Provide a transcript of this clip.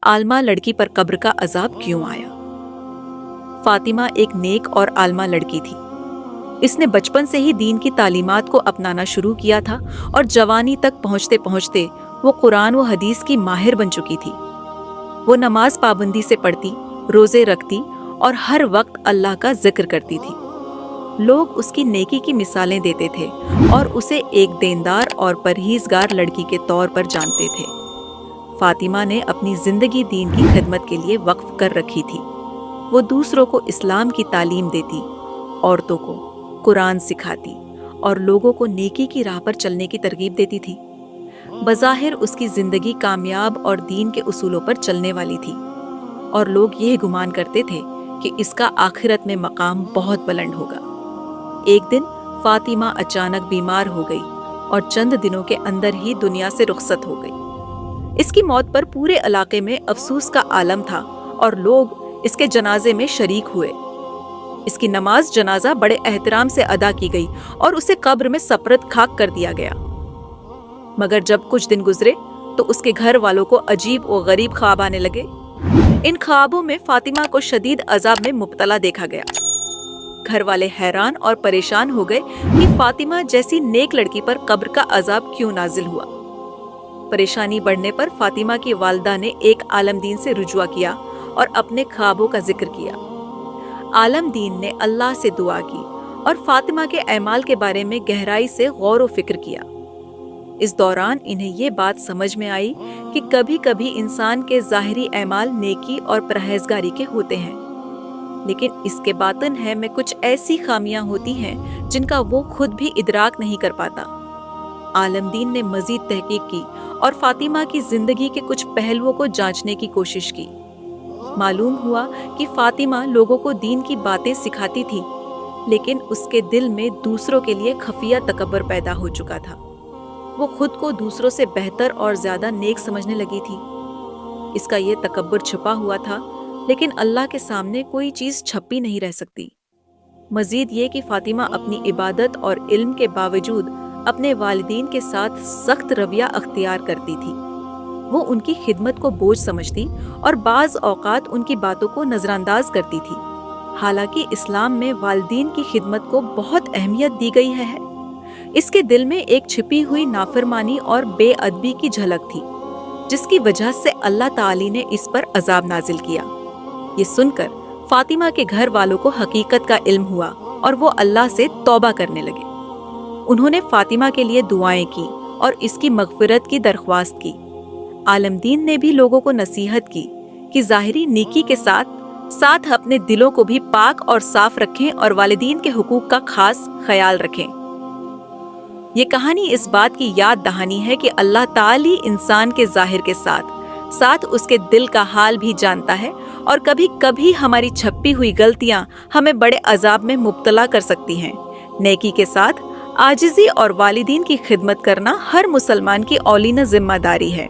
आलमा लड़की पर कब्र का अजाब क्यों आया। फातिमा एक नेक और आलमा लड़की थी। इसने बचपन से ही दीन की तालीमात को अपनाना शुरू किया था और जवानी तक पहुंचते पहुंचते वो कुरान व हदीस की माहिर बन चुकी थी। वो नमाज पाबंदी से पढ़ती, रोजे रखती और हर वक्त अल्लाह का जिक्र करती थी। लोग उसकी नेकी की मिसालें देते थे और उसे एक देनदार और परहेजगार लड़की के तौर पर जानते थे। फातिमा ने अपनी जिंदगी दीन की खिदमत के लिए वक्फ कर रखी थी। वो दूसरों को इस्लाम की तालीम देती, औरतों को कुरान सिखाती और लोगों को नेकी की राह पर चलने की तरगीब देती थी। बज़ाहिर उसकी जिंदगी कामयाब और दीन के उसूलों पर चलने वाली थी और लोग यह गुमान करते थे कि इसका आखिरत में मकाम बहुत बुलंद होगा। एक दिन फातिमा अचानक बीमार हो गई और चंद दिनों के अंदर ही दुनिया से रुखसत हो गई। इसकी मौत पर पूरे इलाके में अफसोस का आलम था और लोग इसके जनाजे में शरीक हुए। इसकी नमाज जनाजा बड़े एहतराम से अदा की गई और उसे कब्र में सपरद खाक कर दिया गया। मगर जब कुछ दिन गुजरे तो उसके घर वालों को अजीब और गरीब ख्वाब आने लगे। इन ख्वाबों में फातिमा को शदीद अजाब में मुब्तला देखा गया। घर वाले हैरान और परेशान हो गए कि फातिमा जैसी नेक लड़की पर कब्र का अजाब क्यों नाजिल हुआ। परेशानी बढ़ने पर फातिमा की वालिदा ने एक आलमदीन से रुजुआ किया और अपने ख्वाबों का जिक्र किया। आलमदीन ने अल्लाह से दुआ की और फातिमा के अमाल के बारे में गहराई से गौर व फिक्र किया। इस दौरान इन्हें ये बात समझ में आई कि कभी कभी इंसान के ज़ाहिरी अमाल नेकी और परहेजगारी के होते हैं, लेकिन इसके बातिन है में कुछ ऐसी खामियां होती हैं जिनका वो खुद भी इदराक नहीं कर पाता। आलमदीन ने मजीद तहकीक की और फातिमा की जिंदगी के कुछ पहलुओं को जांचने की कोशिश की। मालूम हुआ कि फातिमा लोगों को दीन की बातें सिखाती थी, लेकिन उसके दिल में दूसरों के लिए खफिया तकब्बर पैदा हो चुका था। वो खुद को दूसरों से बेहतर और ज्यादा नेक समझने लगी थी। इसका ये तकब्बर छुपा हुआ था, लेकिन अल्लाह के सामने कोई चीज छपी नहीं रह सकती। मजीद ये कि फातिमा अपनी इबादत और इल्म के बावजूद अपने वालिदीन के साथ सख्त रवैया अख्तियार करती थी। वो उनकी खिदमत को बोझ समझती और बाज़ औक़ात उनकी बातों को नज़रअंदाज करती थी। हालांकि इस्लाम में वालिदीन की खिदमत को बहुत अहमियत दी गई है। इसके दिल में एक छिपी हुई नाफरमानी और बेअदबी की झलक थी, जिसकी वजह से अल्लाह ताली ने इस पर अजाब नाजिल किया। ये सुनकर फातिमा के घर वालों को हकीकत का इल्म हुआ और वो अल्लाह से तौबा करने लगे। उन्होंने फातिमा के लिए दुआएं की और इसकी मगफिरत की दरख्वास्त की। आलमदीन ने भी लोगों को नसीहत की कि ज़ाहिरी नेकी के साथ साथ अपने दिलों को भी पाक और साफ रखें और वालिदीन के हुकूक का खास ख्याल रखें। ये कहानी इस बात की याद दहानी है कि अल्लाह ताली इंसान के ज़ाहिर के साथ साथ उसके दिल का हाल भी जानता है और कभी कभी हमारी छपी हुई गलतियां हमें बड़े अजाब में मुब्तला कर सकती हैं। नेकी के साथ आजिज़ी और वालिदीन की खिदमत करना हर मुसलमान की औलीना जिम्मेदारी है।